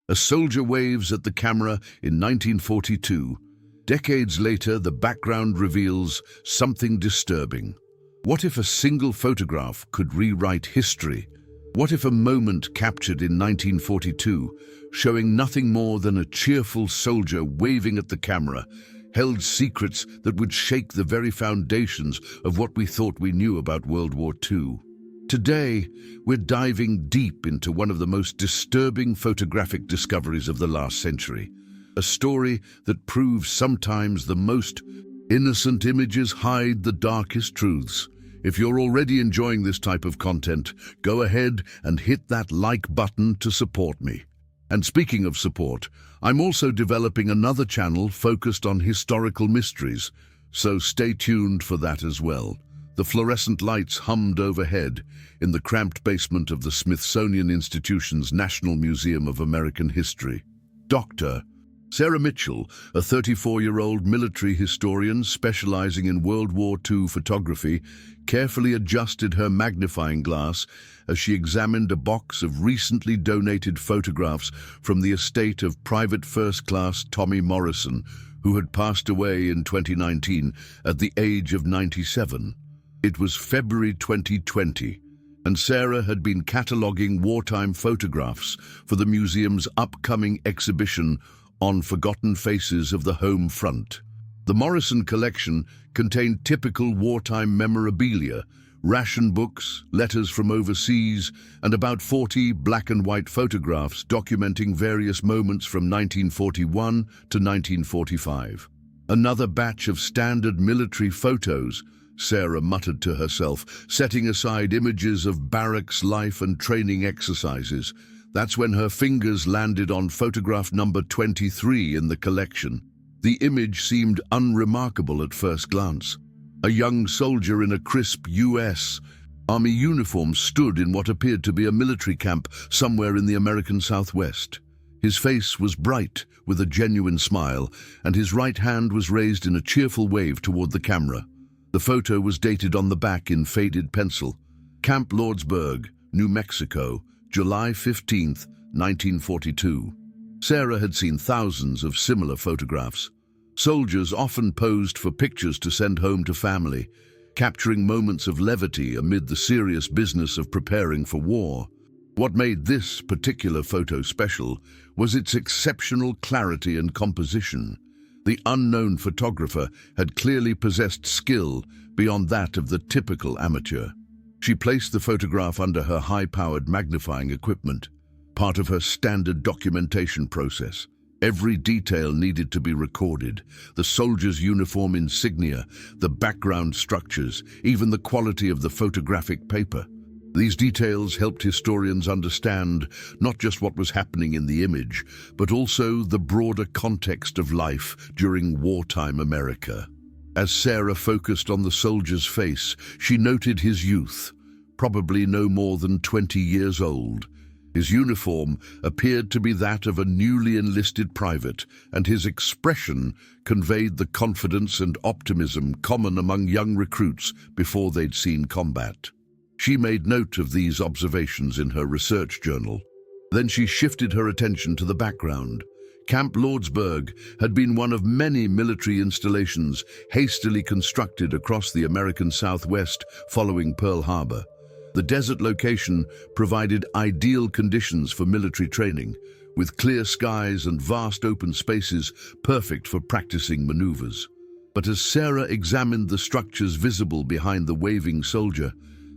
A soldier waves at the camera in 1942. Decades later, the background reveals something disturbing. What if a single photograph could rewrite history? What if a moment captured in 1942, showing nothing more than a cheerful soldier waving at the camera, held secrets that would shake the very foundations of what we thought we knew about World War II? Today, we're diving deep into one of the most disturbing photographic discoveries of the last century. A story that proves sometimes the most innocent images hide the darkest truths. If you're already enjoying this type of content, go ahead and hit that like button to support me. And speaking of support, I'm also developing another channel focused on historical mysteries, so stay tuned for that as well. The fluorescent lights hummed overhead in the cramped basement of the Smithsonian Institution's National Museum of American History. Dr. Sarah Mitchell, a 34-year-old military historian specializing in World War II photography, carefully adjusted her magnifying glass as she examined a box of recently donated photographs from the estate of Private First Class Tommy Morrison, who had passed away in 2019 at the age of 97. It was February 2020, and Sarah had been cataloging wartime photographs for the museum's upcoming exhibition on Forgotten Faces of the Home Front. The Morrison collection contained typical wartime memorabilia, ration books, letters from overseas, and about 40 black and white photographs documenting various moments from 1941 to 1945. Another batch of standard military photos, Sarah muttered to herself, setting aside images of barracks life and training exercises. That's when her fingers landed on photograph number 23 in the collection. The image seemed unremarkable at first glance. A young soldier in a crisp U.S. Army uniform stood in what appeared to be a military camp somewhere in the American Southwest. His face was bright, with a genuine smile, and his right hand was raised in a cheerful wave toward the camera. The photo was dated on the back in faded pencil. Camp Lordsburg, New Mexico, July 15, 1942. Sarah had seen thousands of similar photographs. Soldiers often posed for pictures to send home to family, capturing moments of levity amid the serious business of preparing for war. What made this particular photo special was its exceptional clarity and composition. The unknown photographer had clearly possessed skill beyond that of the typical amateur. She placed the photograph under her high-powered magnifying equipment, part of her standard documentation process. Every detail needed to be recorded: the soldier's uniform insignia, the background structures, even the quality of the photographic paper. These details helped historians understand not just what was happening in the image, but also the broader context of life during wartime America. As Sarah focused on the soldier's face, she noted his youth, probably no more than 20 years old. His uniform appeared to be that of a newly enlisted private, and his expression conveyed the confidence and optimism common among young recruits before they'd seen combat. She made note of these observations in her research journal. Then she shifted her attention to the background. Camp Lordsburg had been one of many military installations hastily constructed across the American Southwest following Pearl Harbor. The desert location provided ideal conditions for military training, with clear skies and vast open spaces perfect for practicing maneuvers. But as Sarah examined the structures visible behind the waving soldier,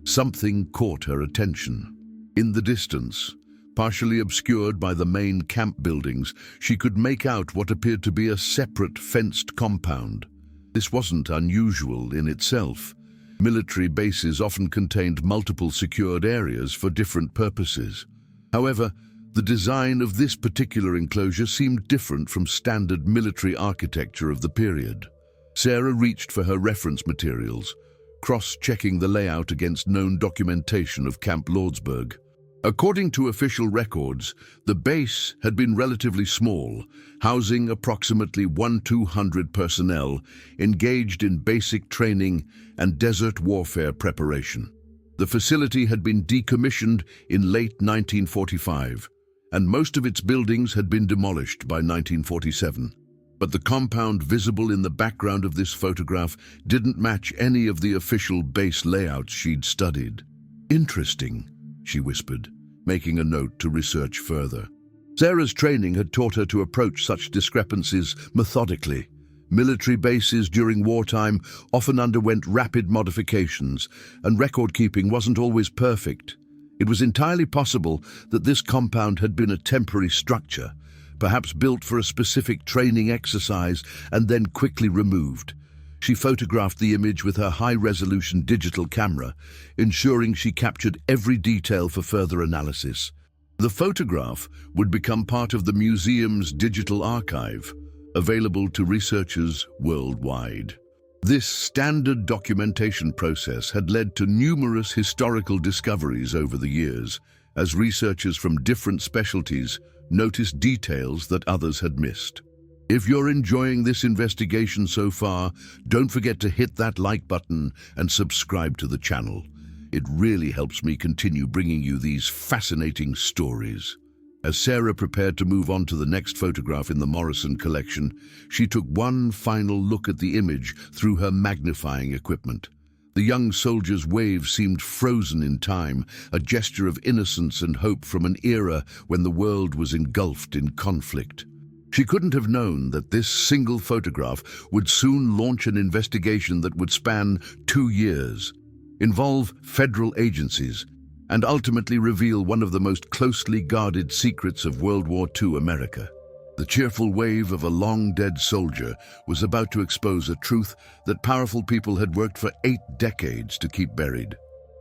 something caught her attention. In the distance, partially obscured by the main camp buildings, she could make out what appeared to be a separate fenced compound. This wasn't unusual in itself. Military bases often contained multiple secured areas for different purposes. However, the design of this particular enclosure seemed different from standard military architecture of the period. Sarah reached for her reference materials, cross-checking the layout against known documentation of Camp Lordsburg. According to official records, the base had been relatively small, housing approximately 1,200 personnel engaged in basic training and desert warfare preparation. The facility had been decommissioned in late 1945, and most of its buildings had been demolished by 1947. But the compound visible in the background of this photograph didn't match any of the official base layouts she'd studied. "Interesting," she whispered, making a note to research further. Sarah's training had taught her to approach such discrepancies methodically. Military bases during wartime often underwent rapid modifications, and record-keeping wasn't always perfect. It was entirely possible that this compound had been a temporary structure, perhaps built for a specific training exercise and then quickly removed. She photographed the image with her high-resolution digital camera, ensuring she captured every detail for further analysis. The photograph would become part of the museum's digital archive, available to researchers worldwide. This standard documentation process had led to numerous historical discoveries over the years, as researchers from different specialties noticed details that others had missed. If you're enjoying this investigation so far, don't forget to hit that like button and subscribe to the channel. It really helps me continue bringing you these fascinating stories. As Sarah prepared to move on to the next photograph in the Morrison collection, she took one final look at the image through her magnifying equipment. The young soldier's wave seemed frozen in time, a gesture of innocence and hope from an era when the world was engulfed in conflict. She couldn't have known that this single photograph would soon launch an investigation that would span 2 years, involve federal agencies, and ultimately reveal one of the most closely guarded secrets of World War II America. The cheerful wave of a long-dead soldier was about to expose a truth that powerful people had worked for 8 decades to keep buried.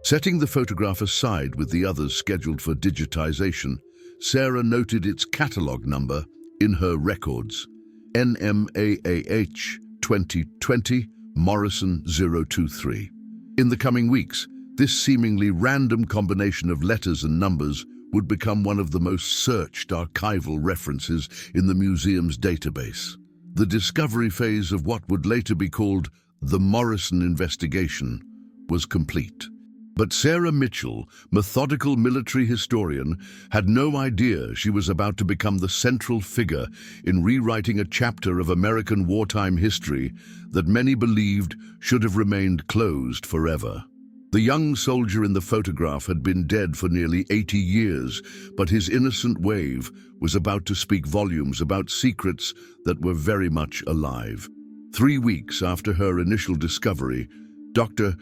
Setting the photograph aside with the others scheduled for digitization, Sarah noted its catalog number in her records: NMAAH 2020 Morrison 023. In the coming weeks, this seemingly random combination of letters and numbers would become one of the most searched archival references in the museum's database. The discovery phase of what would later be called the Morrison investigation was complete. But Sarah Mitchell, methodical military historian, had no idea she was about to become the central figure in rewriting a chapter of American wartime history that many believed should have remained closed forever. The young soldier in the photograph had been dead for nearly 80 years, but his innocent wave was about to speak volumes about secrets that were very much alive. 3 weeks after her initial discovery, Dr.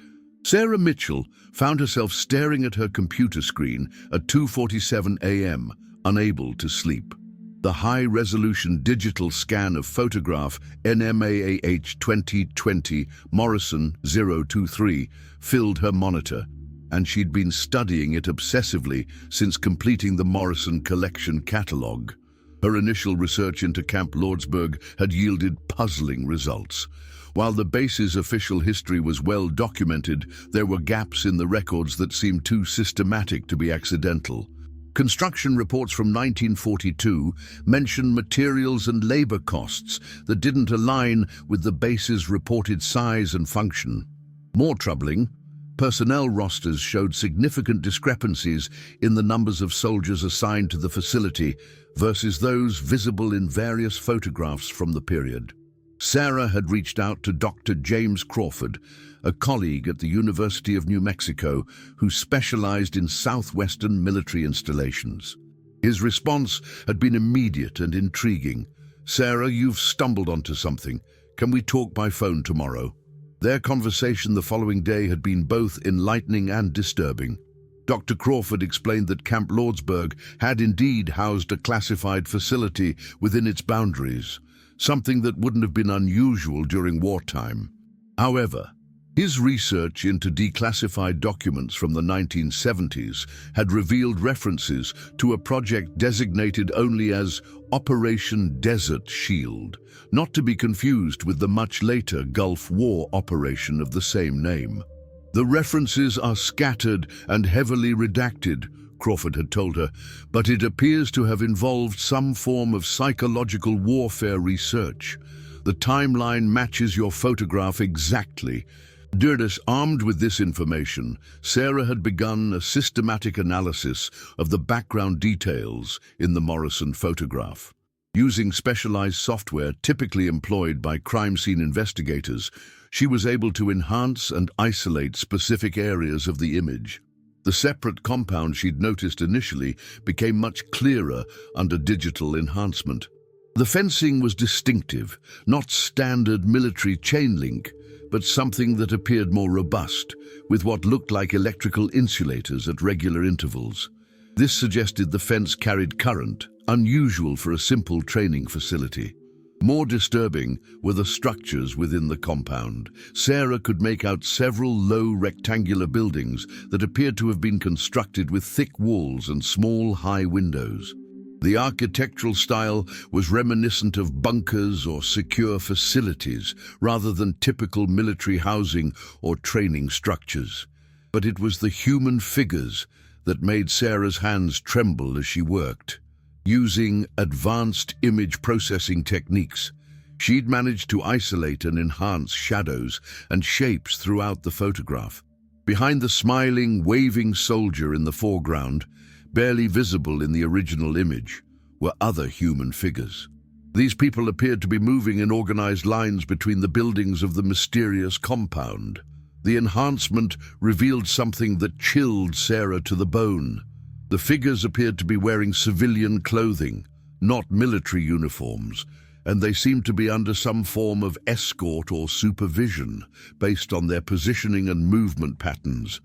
Sarah Mitchell found herself staring at her computer screen at 2:47 a.m., unable to sleep. The high-resolution digital scan of photograph NMAAH 2020 Morrison 023 filled her monitor, and she'd been studying it obsessively since completing the Morrison collection catalogue. Her initial research into Camp Lordsburg had yielded puzzling results. While the base's official history was well documented, there were gaps in the records that seemed too systematic to be accidental. Construction reports from 1942 mentioned materials and labor costs that didn't align with the base's reported size and function. More troubling, personnel rosters showed significant discrepancies in the numbers of soldiers assigned to the facility versus those visible in various photographs from the period. Sarah had reached out to Dr. James Crawford, a colleague at the University of New Mexico who specialized in southwestern military installations. His response had been immediate and intriguing. "Sarah, you've stumbled onto something. Can we talk by phone tomorrow?" Their conversation the following day had been both enlightening and disturbing. Dr. Crawford explained that Camp Lordsburg had indeed housed a classified facility within its boundaries, something that wouldn't have been unusual during wartime. However, his research into declassified documents from the 1970s had revealed references to a project designated only as Operation Desert Shield, not to be confused with the much later Gulf War operation of the same name. "The references are scattered and heavily redacted," Crawford had told her, "but it appears to have involved some form of psychological warfare research. The timeline matches your photograph exactly. Armed with this information, Sarah had begun a systematic analysis of the background details in the Morrison photograph. Using specialized software typically employed by crime scene investigators, she was able to enhance and isolate specific areas of the image. The separate compound she'd noticed initially became much clearer under digital enhancement. The fencing was distinctive, not standard military chain link, but something that appeared more robust, with what looked like electrical insulators at regular intervals. This suggested the fence carried current, unusual for a simple training facility. More disturbing were the structures within the compound. Sarah could make out several low rectangular buildings that appeared to have been constructed with thick walls and small, high windows. The architectural style was reminiscent of bunkers or secure facilities rather than typical military housing or training structures. But it was the human figures that made Sarah's hands tremble as she worked. Using advanced image processing techniques, she'd managed to isolate and enhance shadows and shapes throughout the photograph. Behind the smiling, waving soldier in the foreground, barely visible in the original image, were other human figures. These people appeared to be moving in organized lines between the buildings of the mysterious compound. The enhancement revealed something that chilled Sarah to the bone. The figures appeared to be wearing civilian clothing, not military uniforms, and they seemed to be under some form of escort or supervision based on their positioning and movement patterns.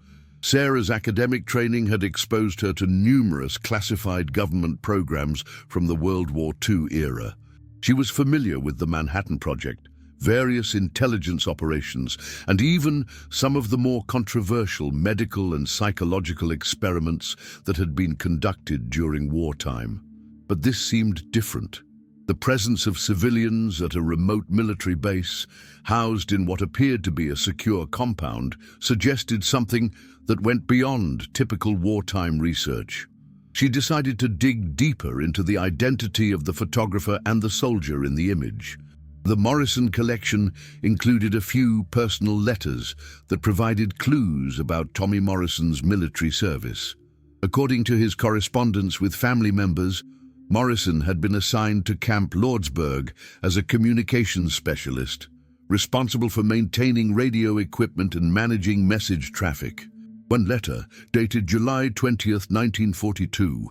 Sarah's academic training had exposed her to numerous classified government programs from the World War II era. She was familiar with the Manhattan Project, various intelligence operations, and even some of the more controversial medical and psychological experiments that had been conducted during wartime. But this seemed different. The presence of civilians at a remote military base, housed in what appeared to be a secure compound, suggested something that went beyond typical wartime research. She decided to dig deeper into the identity of the photographer and the soldier in the image. The Morrison collection included a few personal letters that provided clues about Tommy Morrison's military service. According to his correspondence with family members, Morrison had been assigned to Camp Lordsburg as a communications specialist, responsible for maintaining radio equipment and managing message traffic. One letter, dated July 20th, 1942,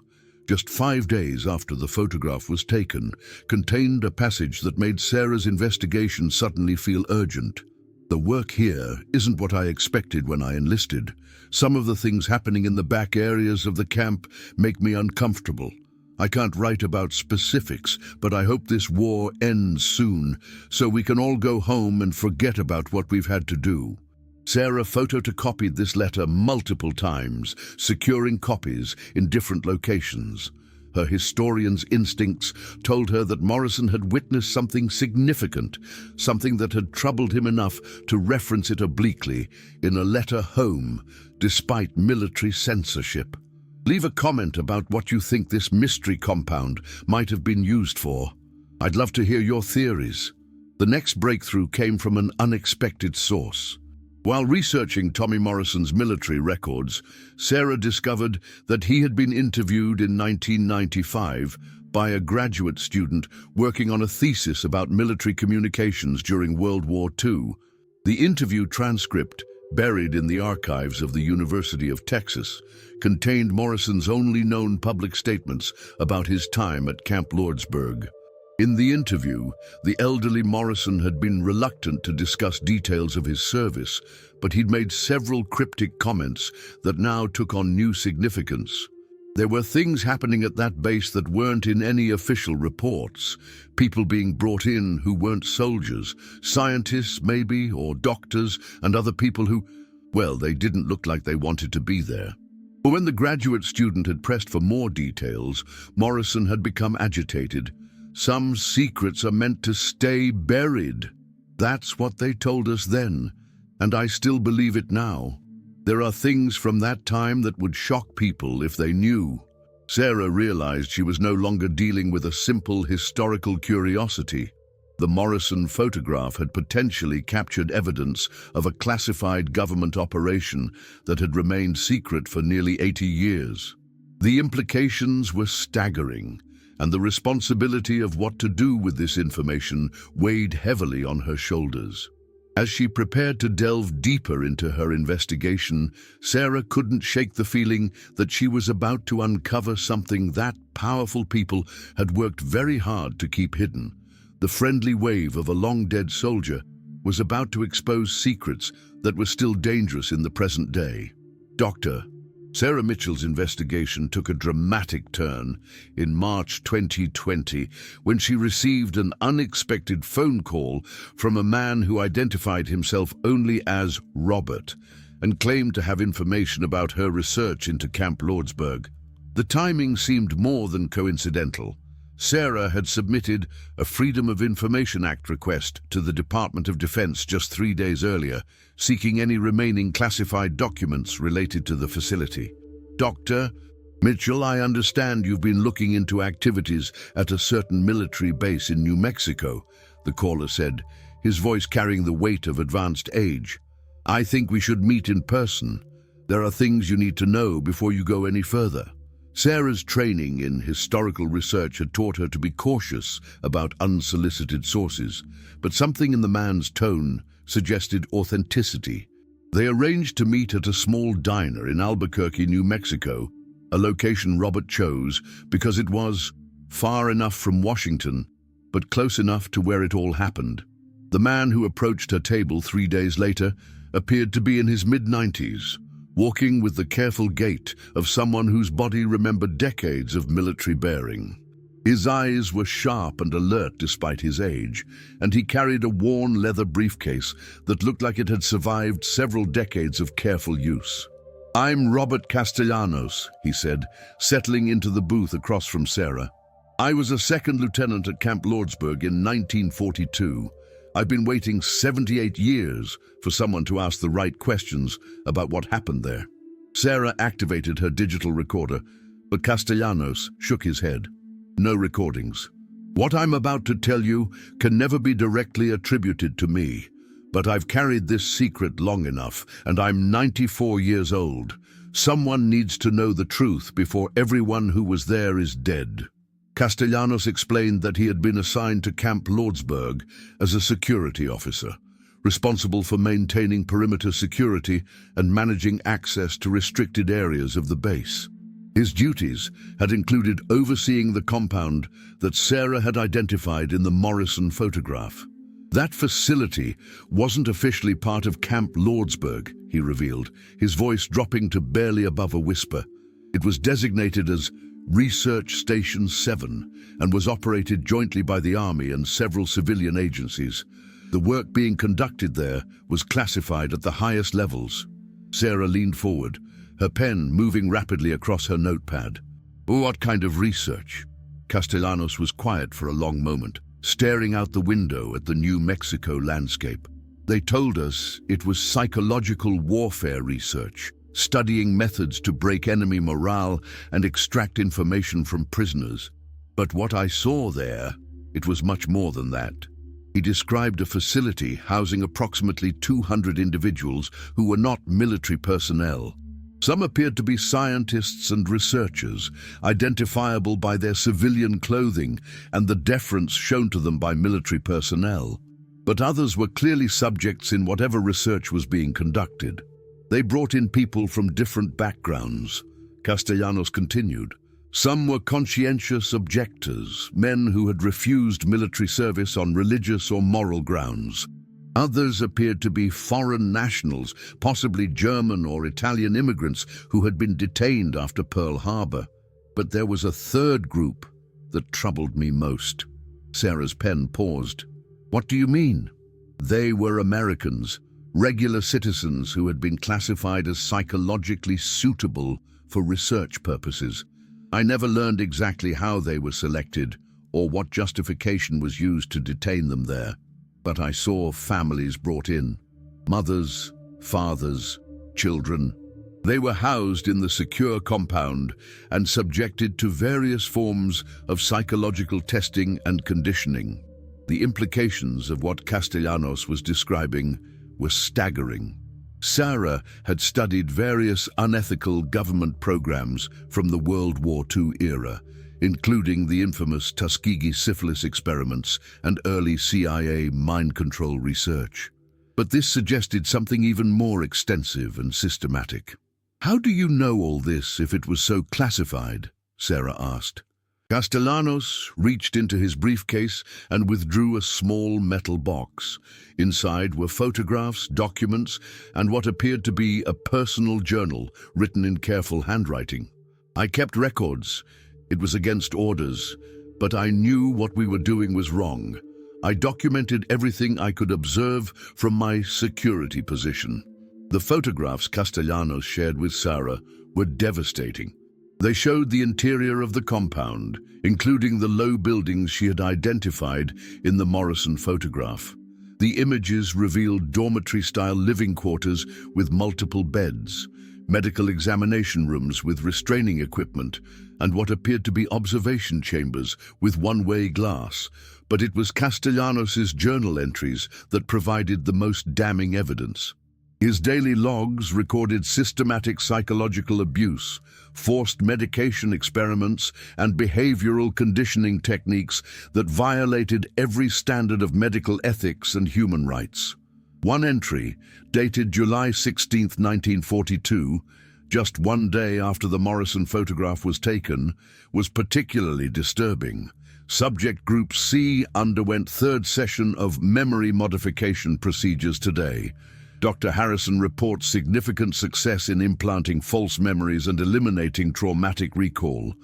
just 5 days after the photograph was taken, contained a passage that made Sarah's investigation suddenly feel urgent. "The work here isn't what I expected when I enlisted. Some of the things happening in the back areas of the camp make me uncomfortable. I can't write about specifics, but I hope this war ends soon, so we can all go home and forget about what we've had to do." Sarah photocopied this letter multiple times, securing copies in different locations. Her historian's instincts told her that Morrison had witnessed something significant, something that had troubled him enough to reference it obliquely in a letter home, despite military censorship. Leave a comment about what you think this mystery compound might have been used for. I'd love to hear your theories. The next breakthrough came from an unexpected source. While researching Tommy Morrison's military records, Sarah discovered that he had been interviewed in 1995 by a graduate student working on a thesis about military communications during World War II. The interview transcript, buried in the archives of the University of Texas, contained Morrison's only known public statements about his time at Camp Lordsburg. In the interview, the elderly Morrison had been reluctant to discuss details of his service, but he'd made several cryptic comments that now took on new significance. There were things happening at that base that weren't in any official reports. People being brought in who weren't soldiers, scientists maybe, or doctors, and other people who, well, they didn't look like they wanted to be there. But when the graduate student had pressed for more details, Morrison had become agitated. "Some secrets are meant to stay buried." That's what they told us then, and I still believe it now. There are things from that time that would shock people if they knew. Sarah realized she was no longer dealing with a simple historical curiosity. The Morrison photograph had potentially captured evidence of a classified government operation that had remained secret for nearly 80 years. The implications were staggering, and the responsibility of what to do with this information weighed heavily on her shoulders. As she prepared to delve deeper into her investigation, Sarah couldn't shake the feeling that she was about to uncover something that powerful people had worked very hard to keep hidden. The friendly wave of a long-dead soldier was about to expose secrets that were still dangerous in the present day. Sarah Mitchell's investigation took a dramatic turn in March 2020 when she received an unexpected phone call from a man who identified himself only as Robert and claimed to have information about her research into Camp Lordsburg. The timing seemed more than coincidental. Sarah had submitted a Freedom of Information Act request to the Department of Defense just 3 days earlier, seeking any remaining classified documents related to the facility. Dr. Mitchell, I understand you've been looking into activities at a certain military base in New Mexico, the caller said, his voice carrying the weight of advanced age. I think we should meet in person. There are things you need to know before you go any further. Sarah's training in historical research had taught her to be cautious about unsolicited sources, but something in the man's tone suggested authenticity. They arranged to meet at a small diner in Albuquerque, New Mexico, a location Robert chose because it was far enough from Washington, but close enough to where it all happened. The man who approached her table 3 days later appeared to be in his mid-90s, walking with the careful gait of someone whose body remembered decades of military bearing. His eyes were sharp and alert despite his age, and he carried a worn leather briefcase that looked like it had survived several decades of careful use. I'm Robert Castellanos, he said, settling into the booth across from Sarah. I was a second lieutenant at Camp Lordsburg in 1942. I've been waiting 78 years for someone to ask the right questions about what happened there. Sarah activated her digital recorder, but Castellanos shook his head. No recordings. What I'm about to tell you can never be directly attributed to me, but I've carried this secret long enough, and I'm 94 years old. Someone needs to know the truth before everyone who was there is dead. Castellanos explained that he had been assigned to Camp Lordsburg as a security officer, responsible for maintaining perimeter security and managing access to restricted areas of the base. His duties had included overseeing the compound that Sarah had identified in the Morrison photograph. That facility wasn't officially part of Camp Lordsburg, he revealed, his voice dropping to barely above a whisper. It was designated as Research Station 7 and was operated jointly by the Army and several civilian agencies. The work being conducted there was classified at the highest levels. Sarah leaned forward, her pen moving rapidly across her notepad. What kind of research? Castellanos was quiet for a long moment, staring out the window at the New Mexico landscape. They told us it was psychological warfare research, studying methods to break enemy morale and extract information from prisoners. But what I saw there, it was much more than that. He described a facility housing approximately 200 individuals who were not military personnel. Some appeared to be scientists and researchers, identifiable by their civilian clothing and the deference shown to them by military personnel. But others were clearly subjects in whatever research was being conducted. They brought in people from different backgrounds. Castellanos continued. Some were conscientious objectors, men who had refused military service on religious or moral grounds. Others appeared to be foreign nationals, possibly German or Italian immigrants who had been detained after Pearl Harbor. But there was a third group that troubled me most. Sarah's pen paused. What do you mean? They were Americans, regular citizens who had been classified as psychologically suitable for research purposes. I never learned exactly how they were selected or what justification was used to detain them there. But I saw families brought in. Mothers, fathers, children. They were housed in the secure compound and subjected to various forms of psychological testing and conditioning. The implications of what Castellanos was describing were staggering. Sarah had studied various unethical government programs from the World War II era, including the infamous Tuskegee syphilis experiments and early CIA mind control research. But this suggested something even more extensive and systematic. "How do you know all this if it was so classified?" Sarah asked. Castellanos reached into his briefcase and withdrew a small metal box. Inside were photographs, documents, and what appeared to be a personal journal written in careful handwriting. "I kept records. It was against orders, but I knew what we were doing was wrong. I documented everything I could observe from my security position." The photographs Castellanos shared with Sarah were devastating. They showed the interior of the compound, including the low buildings she had identified in the Morrison photograph. The images revealed dormitory-style living quarters with multiple beds, medical examination rooms with restraining equipment, and what appeared to be observation chambers with one-way glass. But it was Castellanos' journal entries that provided the most damning evidence. His daily logs recorded systematic psychological abuse, forced medication experiments, and behavioral conditioning techniques that violated every standard of medical ethics and human rights. One entry, dated July 16, 1942, just one day after the Morrison photograph was taken, was particularly disturbing. Subject Group C underwent third session of memory modification procedures today. Dr. Harrison reports significant success in implanting false memories and eliminating traumatic recall.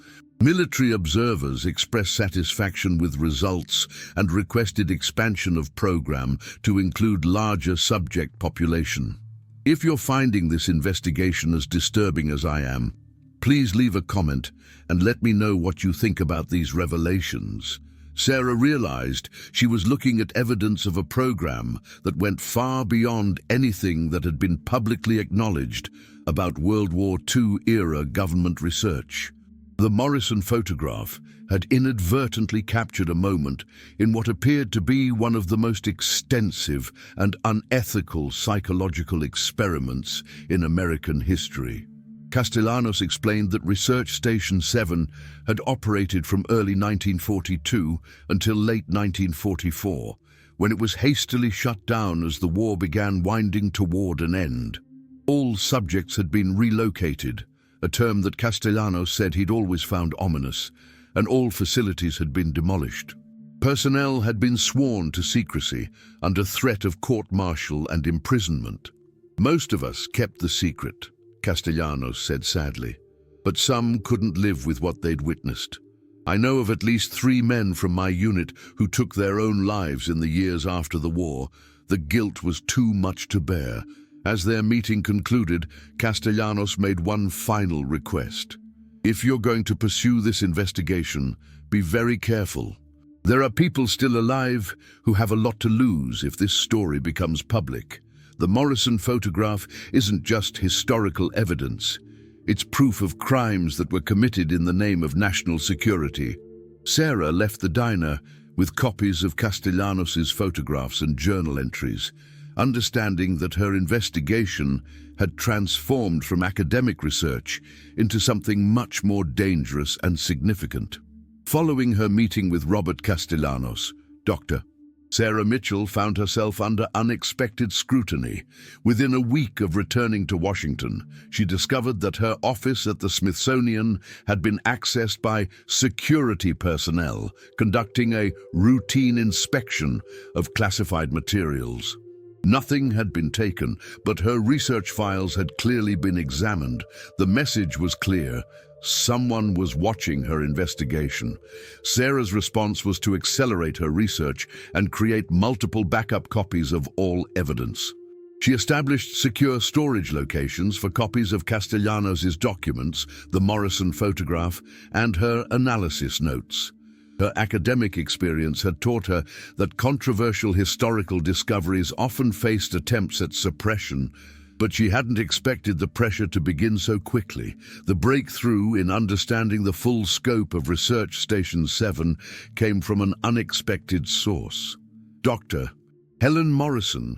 Military observers expressed satisfaction with results and requested expansion of program to include larger subject population. If you're finding this investigation as disturbing as I am, please leave a comment and let me know what you think about these revelations. Sarah realized she was looking at evidence of a program that went far beyond anything that had been publicly acknowledged about World War II-era government research. The Morrison photograph had inadvertently captured a moment in what appeared to be one of the most extensive and unethical psychological experiments in American history. Castellanos explained that Research Station 7 had operated from early 1942 until late 1944, when it was hastily shut down as the war began winding toward an end. All subjects had been relocated, a term that Castellanos said he'd always found ominous, and all facilities had been demolished. Personnel had been sworn to secrecy under threat of court-martial and imprisonment. "Most of us kept the secret," Castellanos said sadly, "but some couldn't live with what they'd witnessed. I know of at least 3 men from my unit who took their own lives in the years after the war. The guilt was too much to bear." As their meeting concluded, Castellanos made one final request. "If you're going to pursue this investigation, be very careful. There are people still alive who have a lot to lose if this story becomes public. The Morrison photograph isn't just historical evidence. It's proof of crimes that were committed in the name of national security." Sarah left the diner with copies of Castellanos' photographs and journal entries, understanding that her investigation had transformed from academic research into something much more dangerous and significant. Following her meeting with Robert Castellanos, Dr. Sarah Mitchell found herself under unexpected scrutiny. Within a week of returning to Washington, she discovered that her office at the Smithsonian had been accessed by security personnel conducting a routine inspection of classified materials. Nothing had been taken, but her research files had clearly been examined. The message was clear. Someone was watching her investigation. Sarah's response was to accelerate her research and create multiple backup copies of all evidence. She established secure storage locations for copies of Castellanos' documents, the Morrison photograph, and her analysis notes. Her academic experience had taught her that controversial historical discoveries often faced attempts at suppression, But she hadn't expected the pressure to begin so quickly. The breakthrough in understanding the full scope of Research Station 7 came from an unexpected source. Dr. Helen Morrison,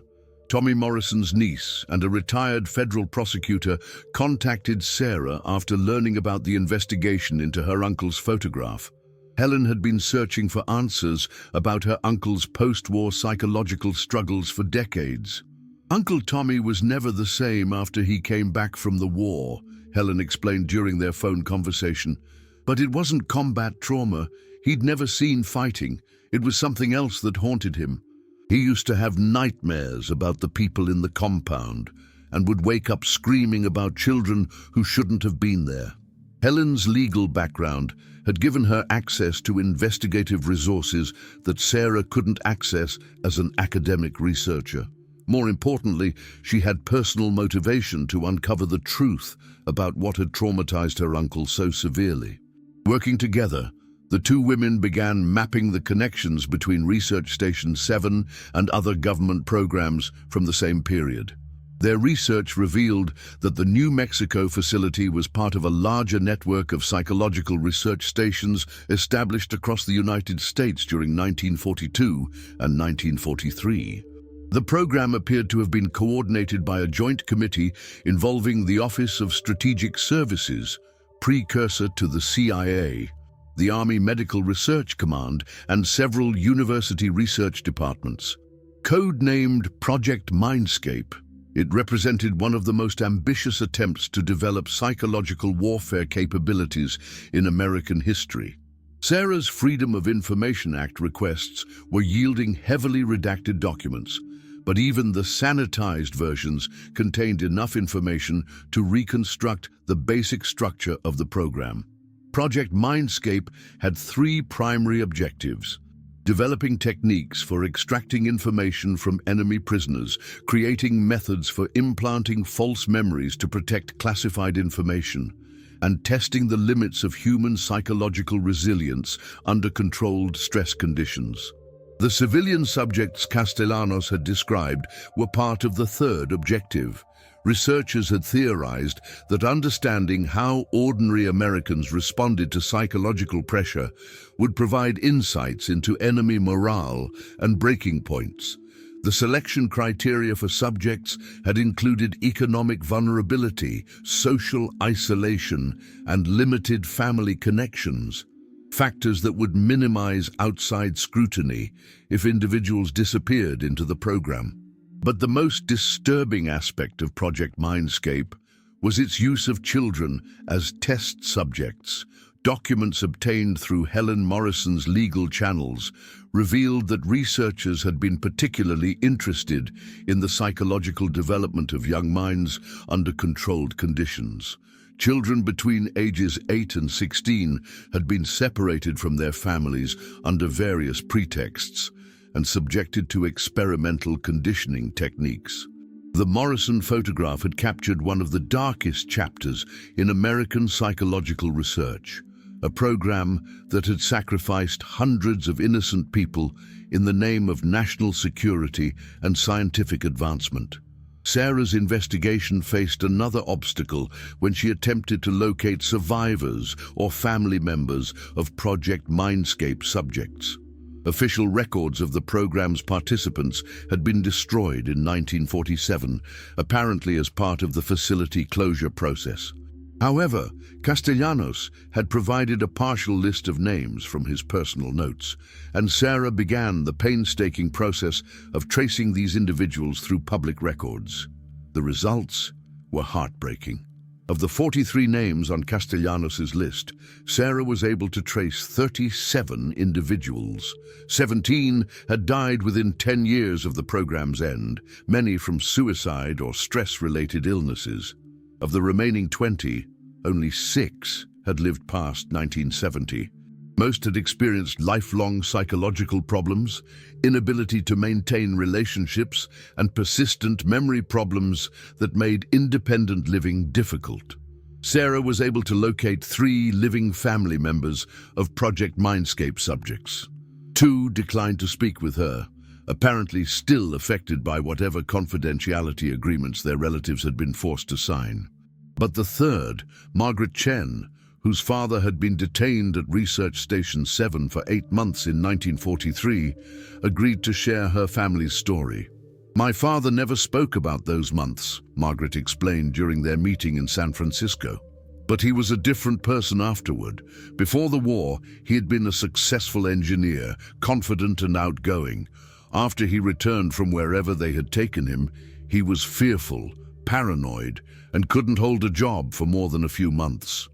Tommy Morrison's niece and a retired federal prosecutor, contacted Sarah after learning about the investigation into her uncle's photograph. Helen had been searching for answers about her uncle's post-war psychological struggles for decades. Uncle Tommy was never the same after he came back from the war, Helen explained during their phone conversation. But it wasn't combat trauma. He'd never seen fighting. It was something else that haunted him. He used to have nightmares about the people in the compound and would wake up screaming about children who shouldn't have been there. Helen's legal background had given her access to investigative resources that Sarah couldn't access as an academic researcher. More importantly, she had personal motivation to uncover the truth about what had traumatized her uncle so severely. Working together, the two women began mapping the connections between Research Station 7 and other government programs from the same period. Their research revealed that the New Mexico facility was part of a larger network of psychological research stations established across the United States during 1942 and 1943. The program appeared to have been coordinated by a joint committee involving the Office of Strategic Services, precursor to the CIA, the Army Medical Research Command, and several university research departments. Code-named Project Mindscape, it represented one of the most ambitious attempts to develop psychological warfare capabilities in American history. Sarah's Freedom of Information Act requests were yielding heavily redacted documents, but even the sanitized versions contained enough information to reconstruct the basic structure of the program. Project Mindscape had three primary objectives: developing techniques for extracting information from enemy prisoners, creating methods for implanting false memories to protect classified information, and testing the limits of human psychological resilience under controlled stress conditions. The civilian subjects Castellanos had described were part of the third objective. Researchers had theorized that understanding how ordinary Americans responded to psychological pressure would provide insights into enemy morale and breaking points. The selection criteria for subjects had included economic vulnerability, social isolation, and limited family connections, factors that would minimize outside scrutiny if individuals disappeared into the program. But the most disturbing aspect of Project Mindscape was its use of children as test subjects. Documents obtained through Helen Morrison's legal channels revealed that researchers had been particularly interested in the psychological development of young minds under controlled conditions. Children between ages 8 and 16 had been separated from their families under various pretexts and subjected to experimental conditioning techniques. The Morrison photograph had captured one of the darkest chapters in American psychological research, a program that had sacrificed hundreds of innocent people in the name of national security and scientific advancement. Sarah's investigation faced another obstacle when she attempted to locate survivors or family members of Project Mindscape subjects. Official records of the program's participants had been destroyed in 1947, apparently as part of the facility closure process. However, Castellanos had provided a partial list of names from his personal notes, and Sarah began the painstaking process of tracing these individuals through public records. The results were heartbreaking. Of the 43 names on Castellanos' list, Sarah was able to trace 37 individuals. 17 had died within 10 years of the program's end, many from suicide or stress-related illnesses. Of the remaining 20, only 6 had lived past 1970. Most had experienced lifelong psychological problems, inability to maintain relationships, and persistent memory problems that made independent living difficult. Sarah was able to locate 3 living family members of Project Mindscape subjects. 2 declined to speak with her, apparently still affected by whatever confidentiality agreements their relatives had been forced to sign. But the third, Margaret Chen, whose father had been detained at Research Station 7 for 8 months in 1943, agreed to share her family's story. "My father never spoke about those months," Margaret explained during their meeting in San Francisco. "But he was a different person afterward. Before the war, he had been a successful engineer, confident and outgoing. After he returned from wherever they had taken him, he was fearful, paranoid, and couldn't hold a job for more than a few months."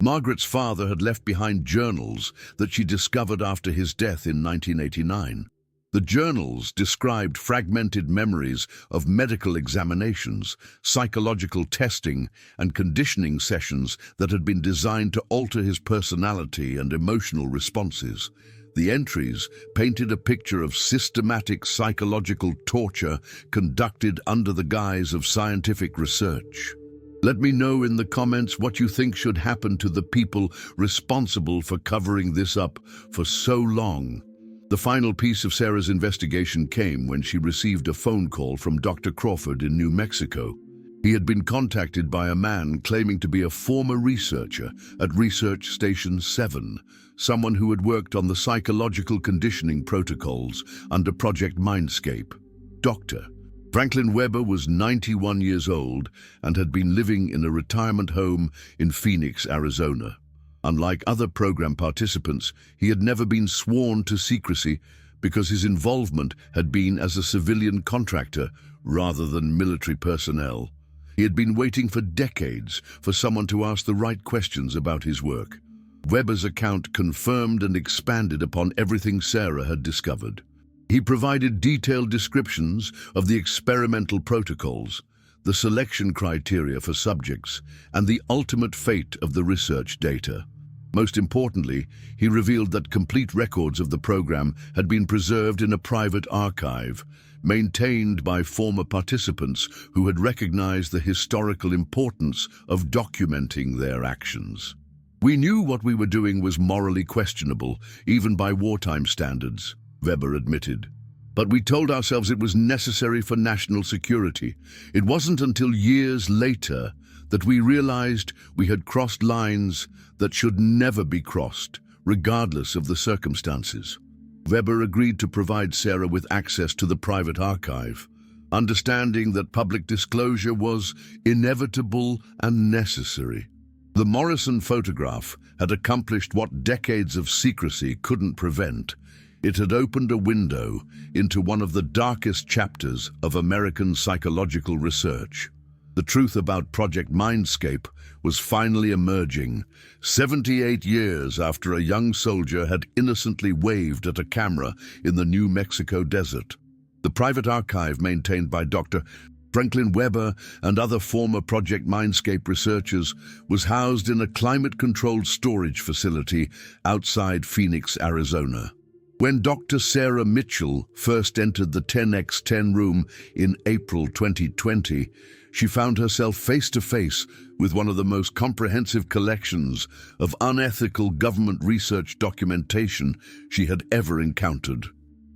Margaret's father had left behind journals that she discovered after his death in 1989. The journals described fragmented memories of medical examinations, psychological testing, and conditioning sessions that had been designed to alter his personality and emotional responses. The entries painted a picture of systematic psychological torture conducted under the guise of scientific research. Let me know in the comments what you think should happen to the people responsible for covering this up for so long. The final piece of Sarah's investigation came when she received a phone call from Dr. Crawford in New Mexico. He had been contacted by a man claiming to be a former researcher at Research Station 7, someone who had worked on the psychological conditioning protocols under Project Mindscape. Dr. Franklin Weber was 91 years old and had been living in a retirement home in Phoenix, Arizona. Unlike other program participants, he had never been sworn to secrecy because his involvement had been as a civilian contractor rather than military personnel. He had been waiting for decades for someone to ask the right questions about his work. Weber's account confirmed and expanded upon everything Sarah had discovered. He provided detailed descriptions of the experimental protocols, the selection criteria for subjects, and the ultimate fate of the research data. Most importantly, he revealed that complete records of the program had been preserved in a private archive, maintained by former participants who had recognized the historical importance of documenting their actions. "We knew what we were doing was morally questionable, even by wartime standards," Weber admitted. "But we told ourselves it was necessary for national security. It wasn't until years later that we realized we had crossed lines that should never be crossed, regardless of the circumstances." Weber agreed to provide Sarah with access to the private archive, understanding that public disclosure was inevitable and necessary. The Morrison photograph had accomplished what decades of secrecy couldn't prevent. It had opened a window into one of the darkest chapters of American psychological research. The truth about Project Mindscape was finally emerging, 78 years after a young soldier had innocently waved at a camera in the New Mexico desert. The private archive maintained by Dr. Franklin Weber and other former Project Mindscape researchers was housed in a climate-controlled storage facility outside Phoenix, Arizona. When Dr. Sarah Mitchell first entered the 10x10 room in April 2020, she found herself face-to-face with one of the most comprehensive collections of unethical government research documentation she had ever encountered.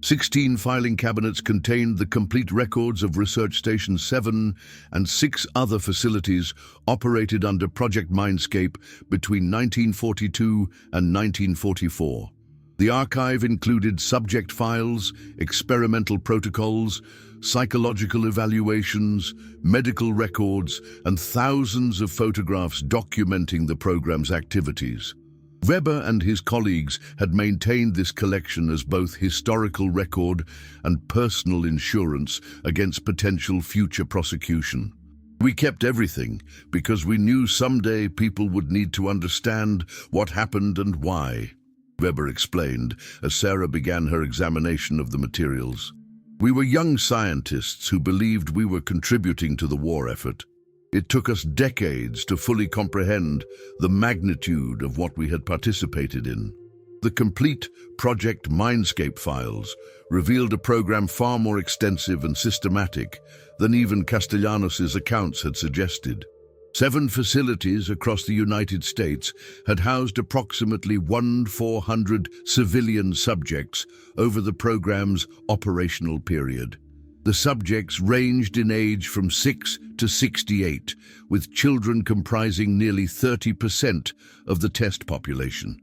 16 filing cabinets contained the complete records of Research Station 7 and 6 other facilities operated under Project Mindscape between 1942 and 1944. The archive included subject files, experimental protocols, psychological evaluations, medical records, and thousands of photographs documenting the program's activities. Weber and his colleagues had maintained this collection as both historical record and personal insurance against potential future prosecution. "We kept everything because we knew someday people would need to understand what happened and why," Weber explained as Sarah began her examination of the materials. "We were young scientists who believed we were contributing to the war effort. It took us decades to fully comprehend the magnitude of what we had participated in." The complete Project Mindscape files revealed a program far more extensive and systematic than even Castellanos' accounts had suggested. 7 facilities across the United States had housed approximately 1,400 civilian subjects over the program's operational period. The subjects ranged in age from 6 to 68, with children comprising nearly 30% of the test population.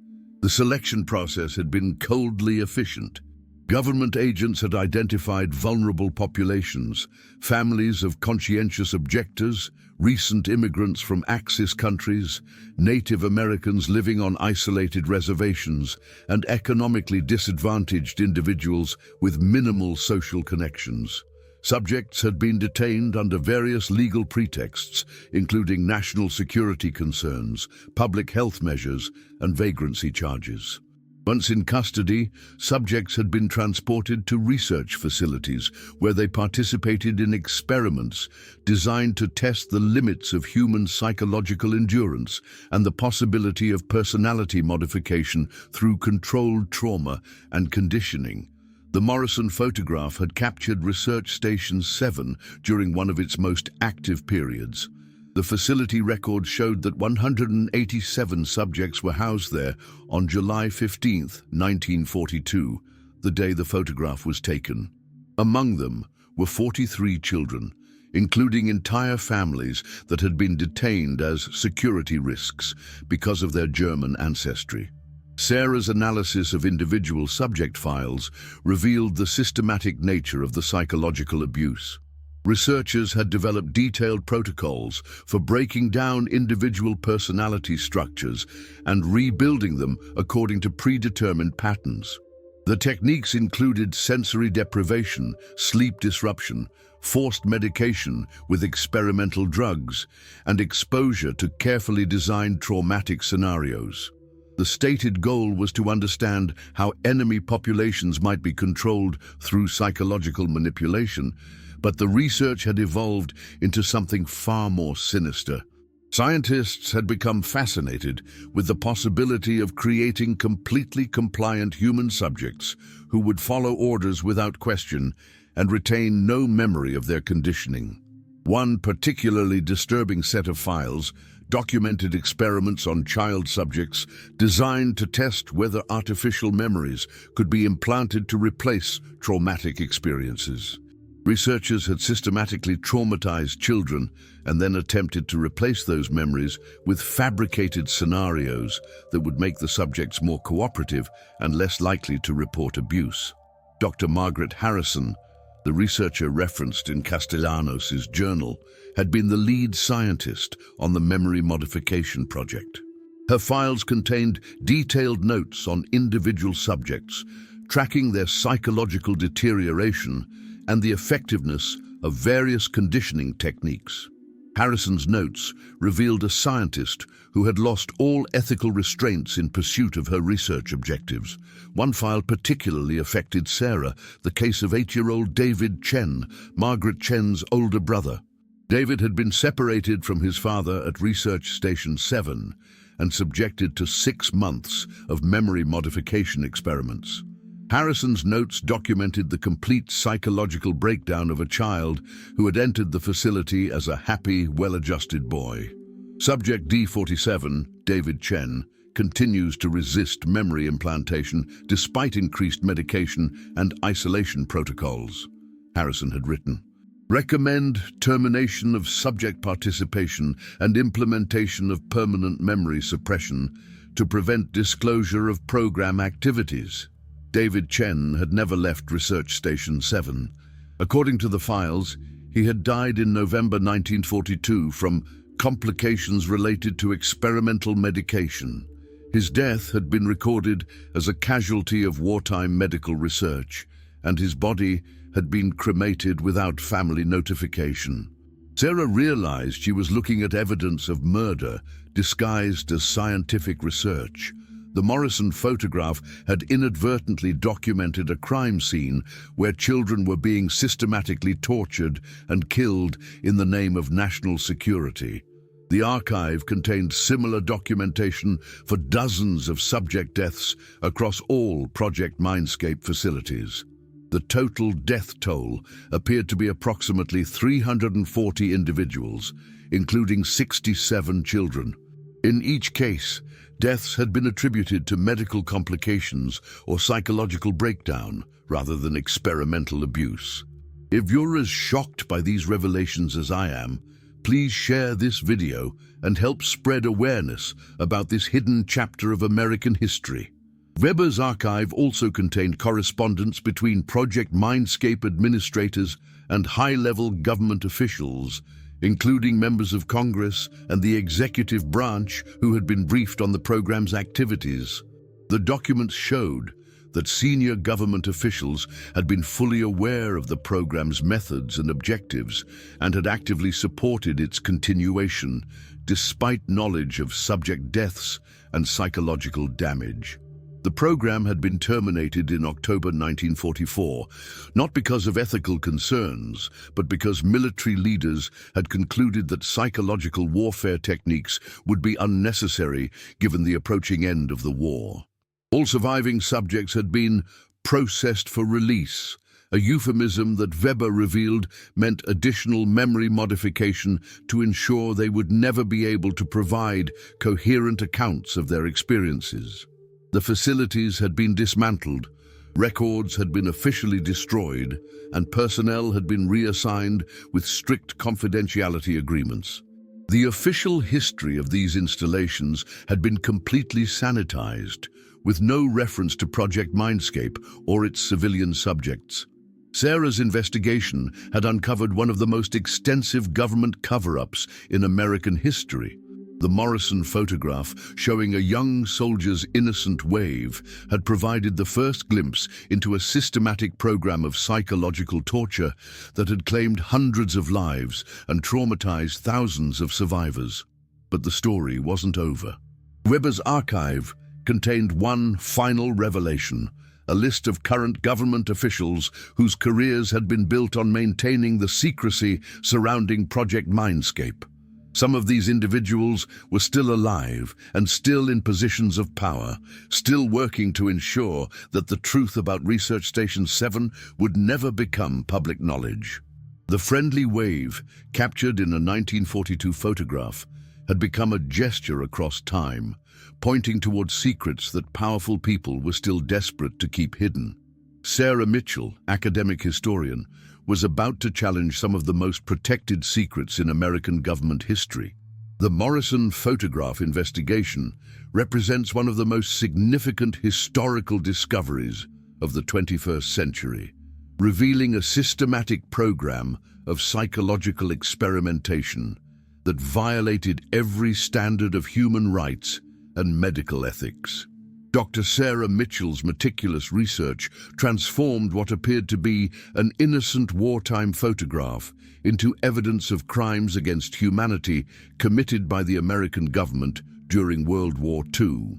The selection process had been coldly efficient. Government agents had identified vulnerable populations, families of conscientious objectors, recent immigrants from Axis countries, Native Americans living on isolated reservations, and economically disadvantaged individuals with minimal social connections. Subjects had been detained under various legal pretexts, including national security concerns, public health measures, and vagrancy charges. Once in custody, subjects had been transported to research facilities where they participated in experiments designed to test the limits of human psychological endurance and the possibility of personality modification through controlled trauma and conditioning. The Morrison photograph had captured Research Station 7 during one of its most active periods. The facility records showed that 187 subjects were housed there on July 15, 1942, the day the photograph was taken. Among them were 43 children, including entire families that had been detained as security risks because of their German ancestry. Sarah's analysis of individual subject files revealed the systematic nature of the psychological abuse. Researchers had developed detailed protocols for breaking down individual personality structures and rebuilding them according to predetermined patterns. The techniques included sensory deprivation, sleep disruption, forced medication with experimental drugs, and exposure to carefully designed traumatic scenarios. The stated goal was to understand how enemy populations might be controlled through psychological manipulation, but the research had evolved into something far more sinister. Scientists had become fascinated with the possibility of creating completely compliant human subjects who would follow orders without question and retain no memory of their conditioning. One particularly disturbing set of files documented experiments on child subjects designed to test whether artificial memories could be implanted to replace traumatic experiences. Researchers had systematically traumatized children and then attempted to replace those memories with fabricated scenarios that would make the subjects more cooperative and less likely to report abuse. Dr. Margaret Harrison, the researcher referenced in Castellanos' journal, had been the lead scientist on the memory modification project. Her files contained detailed notes on individual subjects, tracking their psychological deterioration and the effectiveness of various conditioning techniques. Harrison's notes revealed a scientist who had lost all ethical restraints in pursuit of her research objectives. One file particularly affected Sarah, the case of 8-year-old David Chen, Margaret Chen's older brother. David had been separated from his father at Research Station 7 and subjected to 6 months of memory modification experiments. Harrison's notes documented the complete psychological breakdown of a child who had entered the facility as a happy, well-adjusted boy. Subject D47, David Chen, continues to resist memory implantation despite increased medication and isolation protocols. Harrison had written, "Recommend termination of subject participation and implementation of permanent memory suppression to prevent disclosure of program activities." David Chen had never left Research Station 7. According to the files, he had died in November 1942 from complications related to experimental medication. His death had been recorded as a casualty of wartime medical research, and his body had been cremated without family notification. Sarah realized she was looking at evidence of murder disguised as scientific research. The Morrison photograph had inadvertently documented a crime scene where children were being systematically tortured and killed in the name of national security. The archive contained similar documentation for dozens of subject deaths across all Project Mindscape facilities. The total death toll appeared to be approximately 340 individuals, including 67 children. In each case, deaths had been attributed to medical complications or psychological breakdown rather than experimental abuse. If you're as shocked by these revelations as I am, please share this video and help spread awareness about this hidden chapter of American history. Weber's archive also contained correspondence between Project Mindscape administrators and high-level government officials, including members of Congress and the executive branch who had been briefed on the program's activities. The documents showed that senior government officials had been fully aware of the program's methods and objectives and had actively supported its continuation, despite knowledge of subject deaths and psychological damage. The program had been terminated in October 1944, not because of ethical concerns, but because military leaders had concluded that psychological warfare techniques would be unnecessary given the approaching end of the war. All surviving subjects had been processed for release, a euphemism that Weber revealed meant additional memory modification to ensure they would never be able to provide coherent accounts of their experiences. The facilities had been dismantled, records had been officially destroyed, and personnel had been reassigned with strict confidentiality agreements. The official history of these installations had been completely sanitized, with no reference to Project Mindscape or its civilian subjects. Sarah's investigation had uncovered one of the most extensive government cover-ups in American history. The Morrison photograph showing a young soldier's innocent wave had provided the first glimpse into a systematic program of psychological torture that had claimed hundreds of lives and traumatized thousands of survivors. But the story wasn't over. Weber's archive contained one final revelation, a list of current government officials whose careers had been built on maintaining the secrecy surrounding Project Mindscape. Some of these individuals were still alive and still in positions of power, still working to ensure that the truth about Research Station 7 would never become public knowledge. The friendly wave, captured in a 1942 photograph, had become a gesture across time, pointing towards secrets that powerful people were still desperate to keep hidden. Sarah Mitchell, academic historian, was about to challenge some of the most protected secrets in American government history. The Morrison photograph investigation represents one of the most significant historical discoveries of the 21st century, revealing a systematic program of psychological experimentation that violated every standard of human rights and medical ethics. Dr. Sarah Mitchell's meticulous research transformed what appeared to be an innocent wartime photograph into evidence of crimes against humanity committed by the American government during World War II.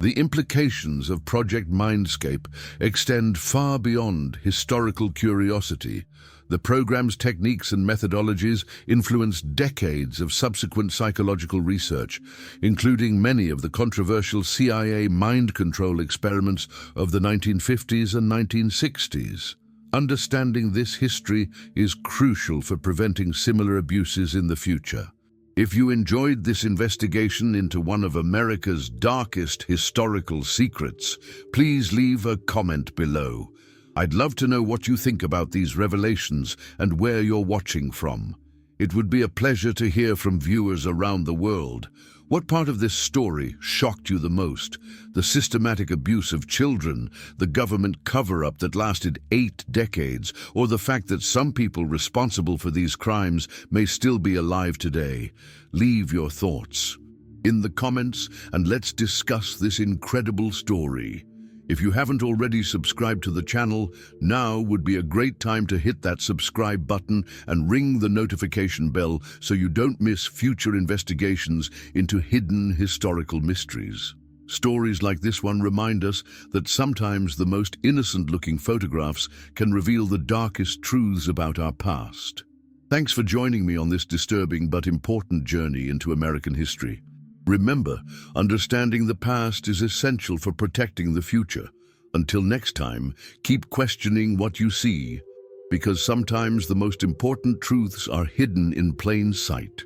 The implications of Project Mindscape extend far beyond historical curiosity. The program's techniques and methodologies influenced decades of subsequent psychological research, including many of the controversial CIA mind control experiments of the 1950s and 1960s. Understanding this history is crucial for preventing similar abuses in the future. If you enjoyed this investigation into one of America's darkest historical secrets, please leave a comment below. I'd love to know what you think about these revelations and where you're watching from. It would be a pleasure to hear from viewers around the world. What part of this story shocked you the most? The systematic abuse of children, the government cover-up that lasted 8 decades, or the fact that some people responsible for these crimes may still be alive today? Leave your thoughts in the comments and let's discuss this incredible story. If you haven't already subscribed to the channel, now would be a great time to hit that subscribe button and ring the notification bell so you don't miss future investigations into hidden historical mysteries. Stories like this one remind us that sometimes the most innocent-looking photographs can reveal the darkest truths about our past. Thanks for joining me on this disturbing but important journey into American history. Remember, understanding the past is essential for protecting the future. Until next time, keep questioning what you see, because sometimes the most important truths are hidden in plain sight.